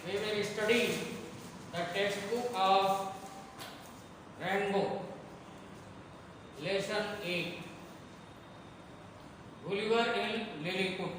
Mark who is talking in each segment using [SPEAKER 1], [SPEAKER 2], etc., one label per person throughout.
[SPEAKER 1] we will study the textbook of Rainbow, lesson 8, Gulliver in Lilliput।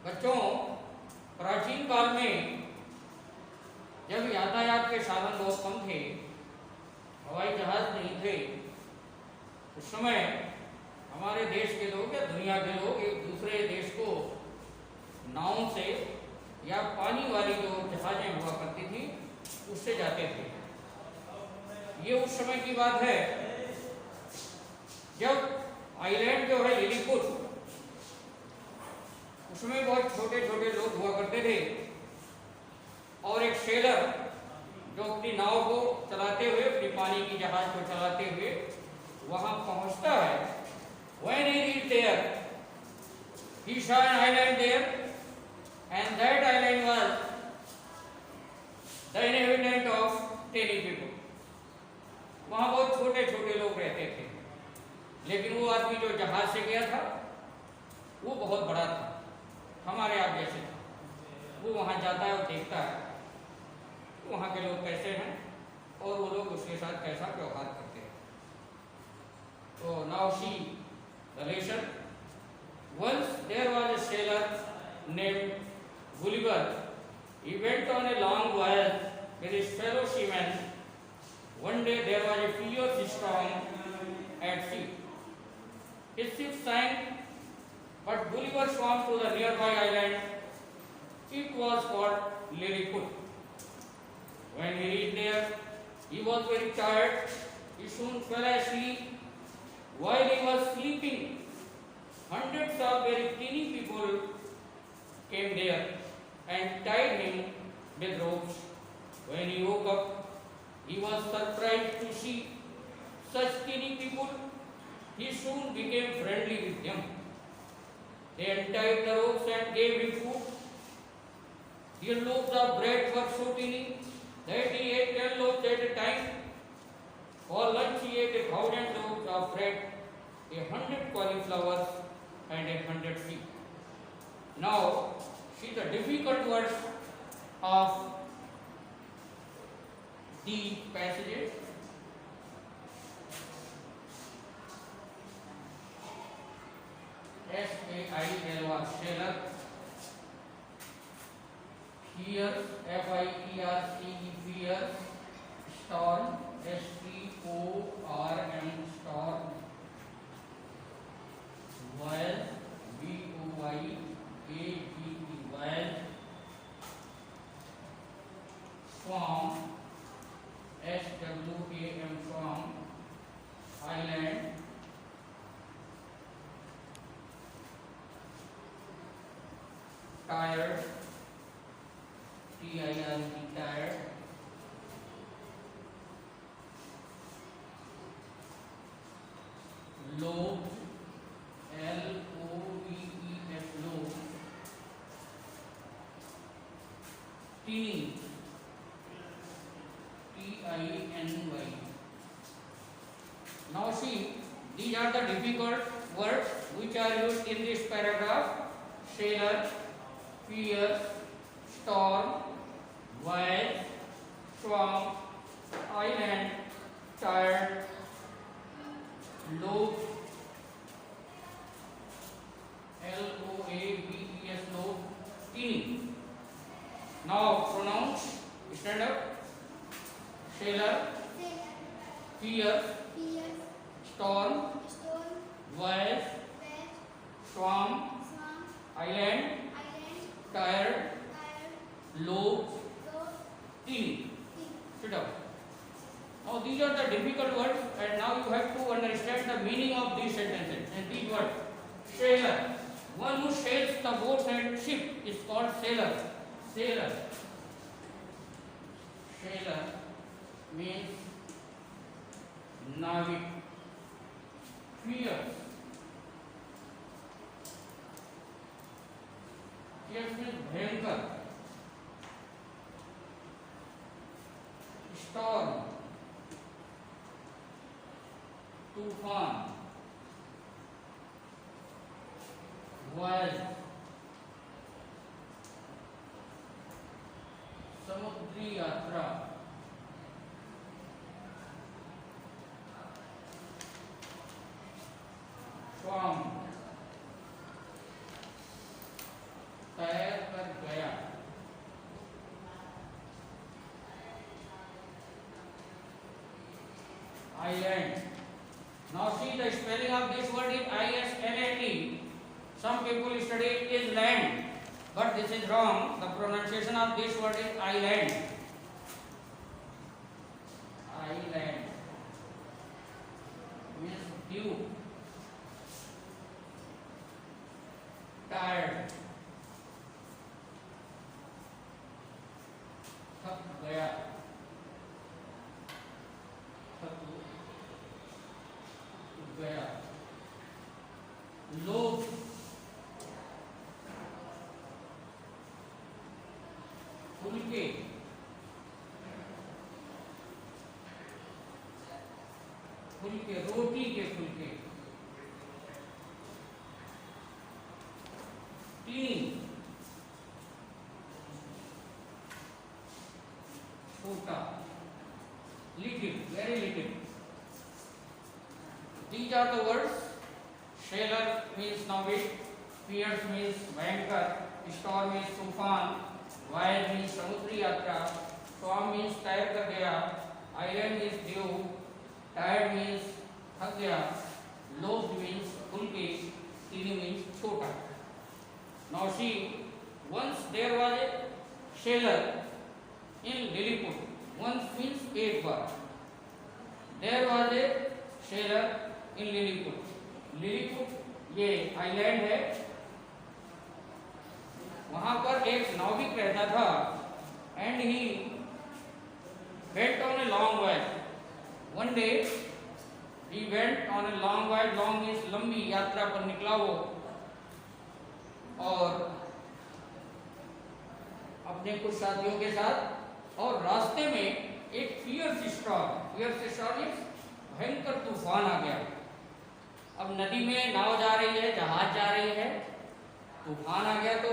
[SPEAKER 1] बच्चों, प्राचीन काल में जब यातायात के साधन बहुत कम थे, हवाई जहाज नहीं थे, उस समय हमारे देश के लोग या दुनिया के लोग एक दूसरे देश को नाव से या पानी वाली जो जहाजें हुआ करती थी उससे जाते थे। ये उस समय की बात है जब आइलैंड जो है लिलीपुट, उसमें बहुत छोटे छोटे लोग हुआ करते थे और एक सेलर जो अपनी नाव को चलाते हुए, अपनी पानी की जहाज को चलाते हुए वहां पहुंचता है। When he reached there, he saw an island there, and that island was the inhabitant of 10 people. वहां बहुत छोटे छोटे लोग रहते थे, लेकिन वो आदमी जो जहाज से गया था वो बहुत बड़ा था, हमारे आप जैसे था। वो वहां जाता है और देखता है वहां के लोग कैसे हैं और वो लोग उसके साथ कैसा व्यवहार करते हैं। तो now see the lesson. Once there was a sailor named Gulliver. He went on a long voyage with his fellow seamen. One day there was a fierce storm at sea. His ship sank, but Gulliver swam to the nearby island. It was called Lilliput. When he reached there, he was very tired. He soon fell asleep. While he was sleeping, hundreds of very teeny people came there and tied him with ropes. When he woke up, he was surprised to see such teeny people. He soon became friendly with them. They untied the ropes and gave him food. The loaves of bread were so teeny that he ate 10 loaves at a time. For lunch he ate 1,000 loaves of bread, 100 cauliflowers and 100 sheep. Now see the difficult words of the passages. S-A-I-L-R, sailor. Fierce, F-I-E-R-C-E, fierce. Storm, S-T-O-R-M, storm. Voyage, V-O-Y-A-G-E, voyage. Swamp, S-W-A-M, swamp. Island. Tired, T-I-R-E, tired. Lobe, L-O-B-E-S, lobe. Teeny, T-I-N-Y. Now see, these are the difficult words which are used in this paragraph. Sailor, fierce, storm, voyage, swamp, island, tired, lobe, L-O-A-B-E-S, lobe, teeny. Now pronouns, stand up. Sailor, fierce, storm, voyage, swamp, island, tired, lobe, teeny. Sit up. Now these are the difficult words, and now you have to understand the meaning of these sentences and these words. Sailor, one who sails the boats and ship is called sailor. Sailor. Sailor means navig. Fierce. Fierce means bhayankar. Storm, तूफान, voyage, समुद्री यात्रा स्वाम तय कर गया। Island. Now see the spelling of this word is I-S-L-A-N-D. Some people study it is land, but this is wrong. The pronunciation of this word is island. Island means dew. Tired. थक गया। गया। लोभ फुलके फुलके रोटी के फुलके। Tin छोटा। Little very little. These are the words. Sailor means navic, fierce means भयंकर, storm means तूफान, wild means समुद्री यात्रा, swam means तैर कर गया, island means dew, tired means थक गया, loaf means फुलके, teeny means छोटा. Now see, once there was a sailor in Lilliput. Once means एक बार. There was a sailor in Lilliput. Lilliput ये आइलैंड है। वहां पर एक नाविक रहता था and he went on a long voyage. One day he went on a long voyage. Long means लंबी यात्रा पर निकला वो और अपने कुछ साथियों के साथ, और रास्ते में एक फियर्स स्टॉर्म भयंकर तूफान आ गया। अब नदी में नाव जा रही है, जहाज जा रही है, तूफान आ गया तो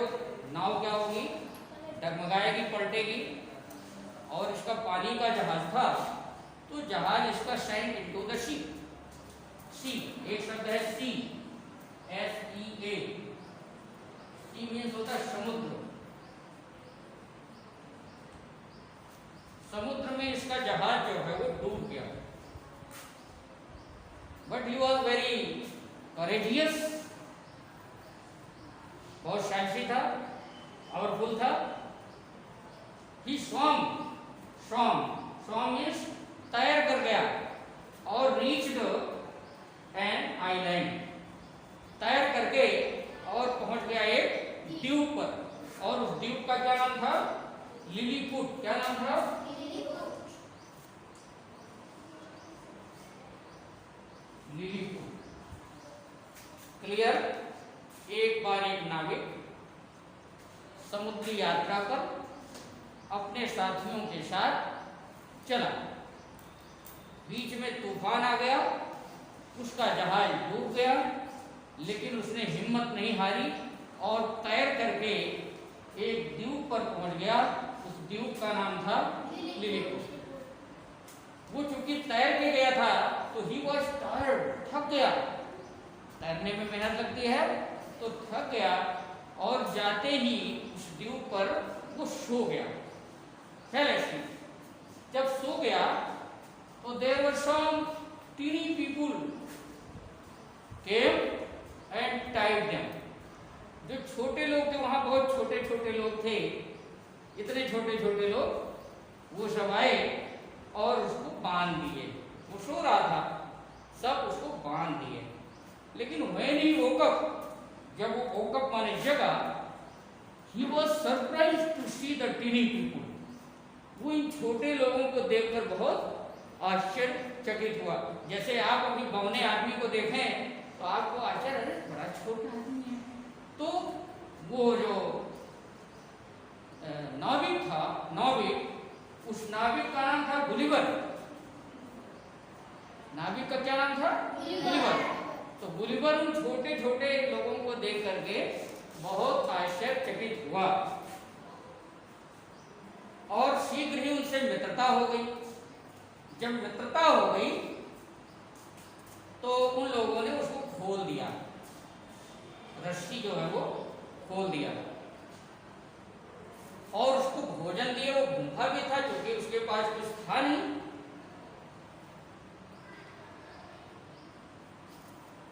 [SPEAKER 1] नाव क्या होगी, डगमगाएगी, पलटेगी। और इसका पानी का जहाज था तो जहाज इसका सैंक इनटू द सी। सी एक शब्द है सी, SEA। सी मीन्स होता है समुद्र। समुद्र में इसका जहाज जो है वो डूब गया। But he was very courageous, बहुत साहसी था, पावरफुल था। ही स्वम मीन्स तैर कर गया और रीच्ड एन आइलैंड। तैर करके और पहुंच गया एक द्वीप पर, और उस द्वीप का क्या नाम था, लिलीपुट। क्या नाम था, लिलीपुट। क्लियर। एक बार एक नाविक समुद्री यात्रा पर अपने साथियों के साथ चला। बीच में तूफान आ गया, उसका जहाज डूब गया, लेकिन उसने हिम्मत नहीं हारी और तैर करके एक द्वीप पर पहुंच गया। उस द्वीप का नाम था लिलीपुट। वो चूंकि तैर के गया था तो ही वॉज टायर्ड, थक गया। तैरने में मेहनत लगती है तो थक गया, और जाते ही उस द्वीप पर वो सो गया। जब सो गया तो there were some tiny people came and tied them. जो छोटे लोग थे, वहां बहुत छोटे छोटे लोग थे, इतने छोटे छोटे लोग, वो सब आए और उसको बांध दिए। वो सो रहा था, सब उसको बांध दिए। लेकिन when he woke up, जब वो woke up माने जगा, he was surprised to see the teeny people. वो इन छोटे लोगों को देखकर बहुत आश्चर्यचकित हुआ। जैसे आप अभी बौने आदमी को देखें तो आपको आश्चर्य, अरे बड़ा छोटा आदमी है। तो वो जो नाविक था, उस नाविक का नाम था गुलिवर। नाविक का क्या नाम था, गुलिवर। तो गुलिवर उन छोटे छोटे लोगों को देख करके बहुत आश्चर्यचकित हुआ और मित्रता हो गई। जब मित्रता हो गई तो उन लोगों ने उसको खोल दिया, रस्सी जो है वो खोल दिया और उसको भोजन दिए। वो भूखा भी था क्योंकि उसके पास कुछ था नहीं।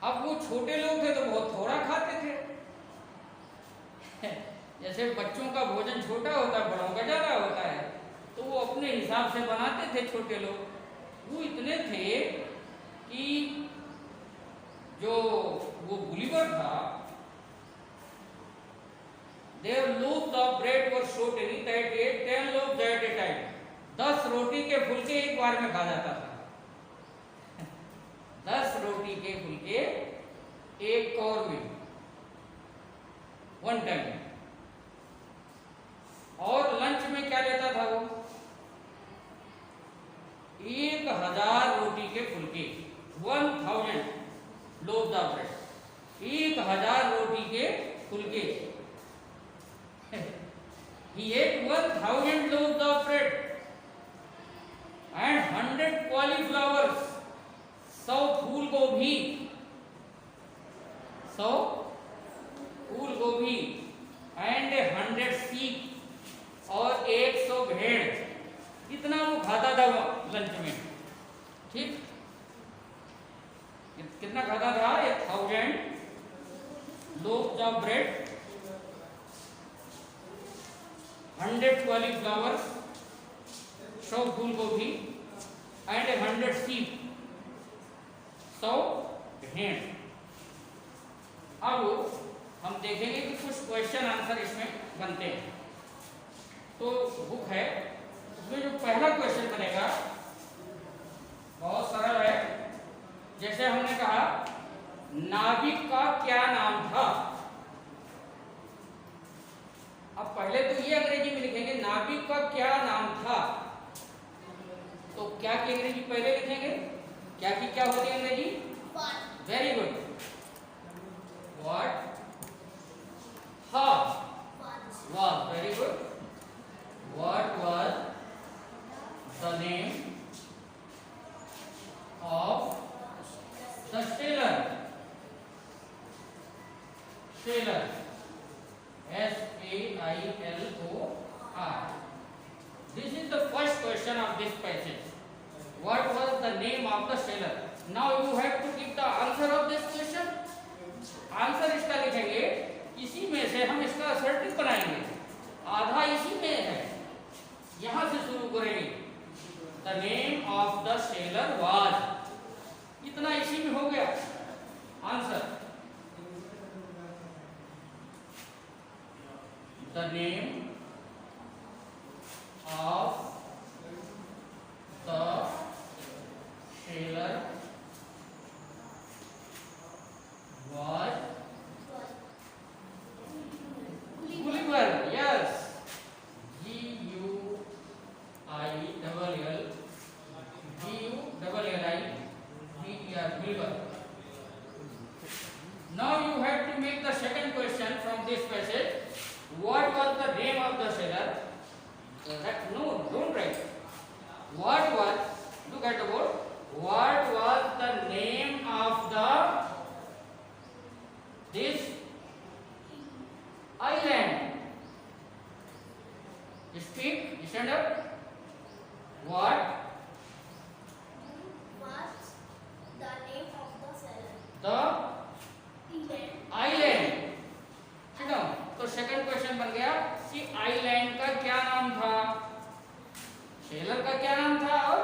[SPEAKER 1] अब वो छोटे लोग थे तो बहुत थोड़ा खाते थे। जैसे बच्चों का भोजन छोटा होता है, बड़ों का ज्यादा होता है, तो वो अपने हिसाब से बनाते थे छोटे लोग। वो इतने थे कि जो वो गुलिवर था, their loaves of bread were so tiny that he ate 10 loaves at a time. 10 रोटी के फुलके एक बार में खा जाता था। 10 रोटी के फुलके एक कौर में, वन टाइम। और लंच में क्या लेता था वो? 1000 रोटी के फुलके, 1000 loaves of bread, 1000 रोटी के फुलके। He ate 1000 loaves of bread and 100 cauliflowers, 100 फूल गोभी, 100 फूल गोभी and 100 sheep, और 100 भेड़। कितना वो खाता था वो लंच में? ठीक, कितना खाता था? 1000 loaves of bread, 100 cauliflowers, 100 फूल गोभी एंड 100 sheep, 100 भेड़। अब हम देखेंगे कि कुछ क्वेश्चन आंसर इसमें बनते हैं। तो बुक है, उसमें जो पहला क्वेश्चन बनेगा बहुत सरल है। जैसे हमने कहा नाविक का क्या नाम था। अब पहले तो ये अंग्रेजी में लिखेंगे नाविक का क्या नाम था। तो क्या की अंग्रेजी पहले लिखेंगे? क्या की क्या होती है अंग्रेजी? Very good. What was very good. What was the name of the sailor? Sailor, SAILOR. This is the first question of this passage. What was the name of the sailor? Now you have to give the answer of this question. Answer इसका लिखेंगे, इसी में से हम इसका assertive बनाएंगे। आधा इसी में है, यहां से शुरू करेंगे। The name of the seller was, इतना इसी में हो गया answer. The name of the seller was Gulliver. Yes, Gulliver. Gulliver. Now you have to make the second question from this passage. What was the name of the sailor? No, don't write. What was? Look at the board. What was the name of this island? Speak, stand up. What
[SPEAKER 2] was the name of the sailor?
[SPEAKER 1] the
[SPEAKER 2] Island.
[SPEAKER 1] island? ठीक है, तो second question बन गया कि island का क्या नाम था, सेलर का क्या नाम था और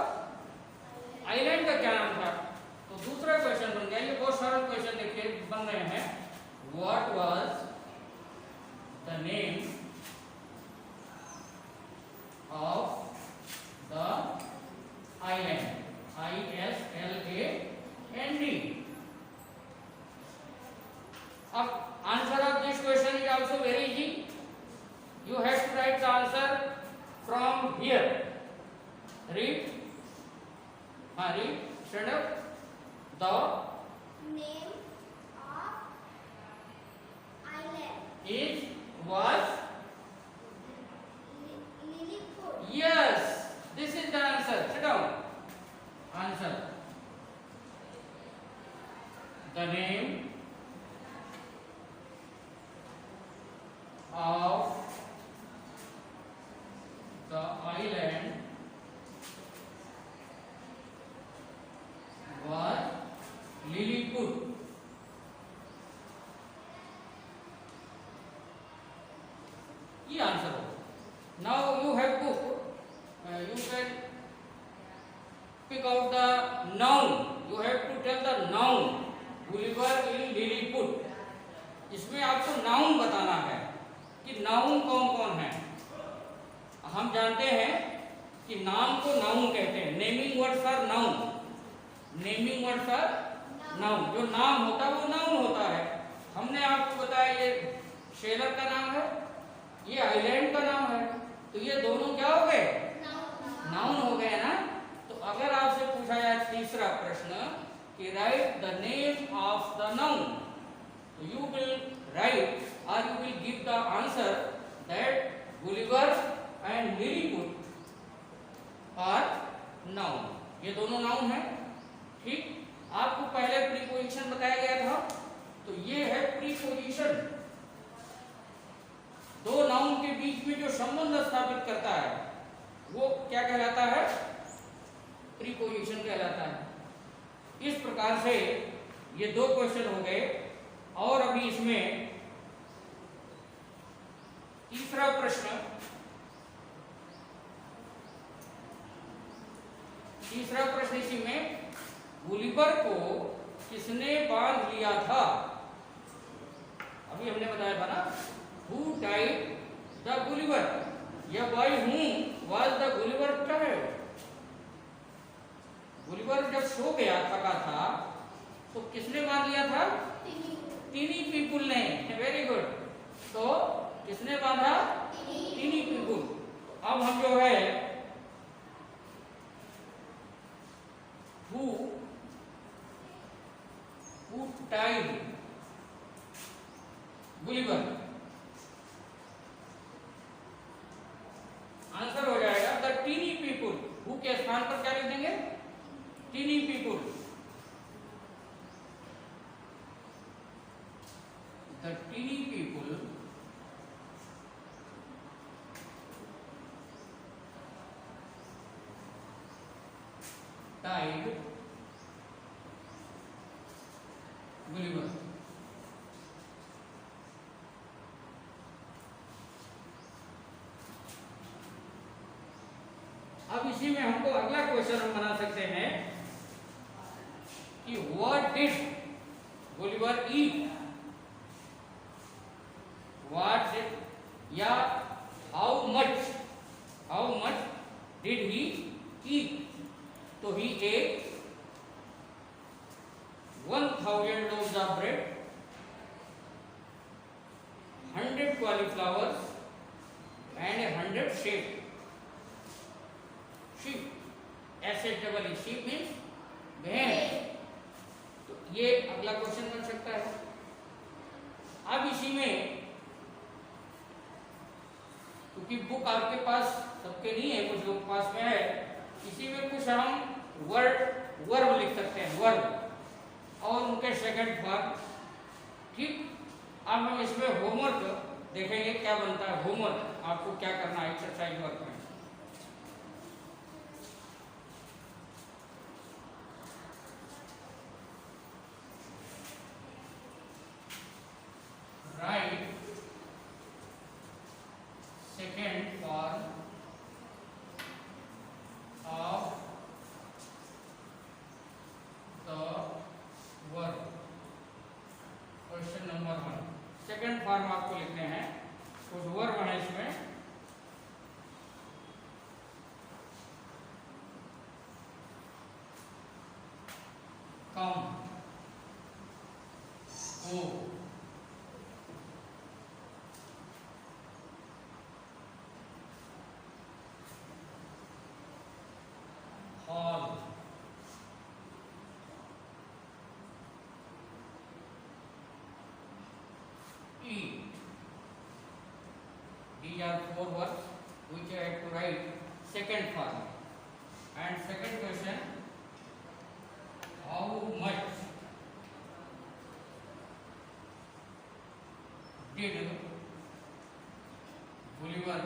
[SPEAKER 1] आइलैंड का क्या नाम था। तो दूसरा क्वेश्चन बन गया, ये बहुत सरल क्वेश्चन देखिए बन रहे हैं। What was the name of the island? ISLAND. अब answer of this question is also very easy. You have to write the answer from here. Read. Read. Stand up. The
[SPEAKER 2] Name of island
[SPEAKER 1] is was.
[SPEAKER 2] Lilliput.
[SPEAKER 1] Yes, this is the Now you have to you can pick out the noun. You have to tell the noun. Gulliver in Lilliput. इसमें आपको noun बताना है कि noun कौन कौन है। हम जानते हैं कि नाम को नाउन कहते हैं। Naming words are noun. Naming words are noun. जो नाम होता है वो नाउन होता है। हमने आपको बताया ये शेलर का नाम है, ये आइलैंड का नाम है, तो ये दोनों क्या हो गए? नाउन हो गए ना। तो अगर आपसे पूछा जाए तीसरा प्रश्न कि write the name of the noun, तो यू विल राइट और you will give the answer that Gulliver and Lilliput are noun. ये दोनों नाउन है। ठीक, आपको पहले प्रीपोजिशन बताया गया था, तो ये है प्रीपोजिशन। दो नाउन के बीच में जो संबंध स्थापित करता है वो क्या कहलाता है? प्रीपोजिशन कहलाता है। इस प्रकार से ये दो क्वेश्चन हो गए। और अभी इसमें तीसरा प्रश्न, इसी में गुलिवर को किसने बांध लिया था? अभी हमने बताया था ना, हु टाइड द गुलिवर, या by whom was the Gulliver tied. Gulliver जब सो गया, थका था, तो किसने बांध लिया था? तीनी पीपुल ने। Very good. तो किसने बांधा? तीनी पीपुल। अब हम जो है who tied गुलिवर, आंसर हो जाएगा द टीनी पीपुल। हु के स्थान पर क्या लिख देंगे? Tiny people. The tiny people tied Gulliver. अब इसी में हमको अगला क्वेश्चन हम बना सकते हैं कि what did Gulliver eat? What या हाउ मच डिड ही ईट? तो he ate 1000 loaves of bread, 100 cauliflowers and 100 sheep. S-H-E-E, sheep means भेड़। तो ये अगला क्वेश्चन बन सकता है। अब इसी में, क्योंकि बुक आपके पास सबके नहीं है, कुछ लोग पास में है, इसी में कुछ हम वर्ब लिख सकते हैं, वर्ब और उनके सेकंड फॉर्म। ठीक, अब हम इसमें होमवर्क देखेंगे क्या बनता है। होमवर्क आपको क्या करना है एक्सरसाइज वर्क में। Right second form of the verb. Question number 1, second form आपको लिखने हैं। कुछ वर्ब है इसमें। कम, गो, hall, eat. These are 4 words which I have to write second form. And second question, how much did Gulliver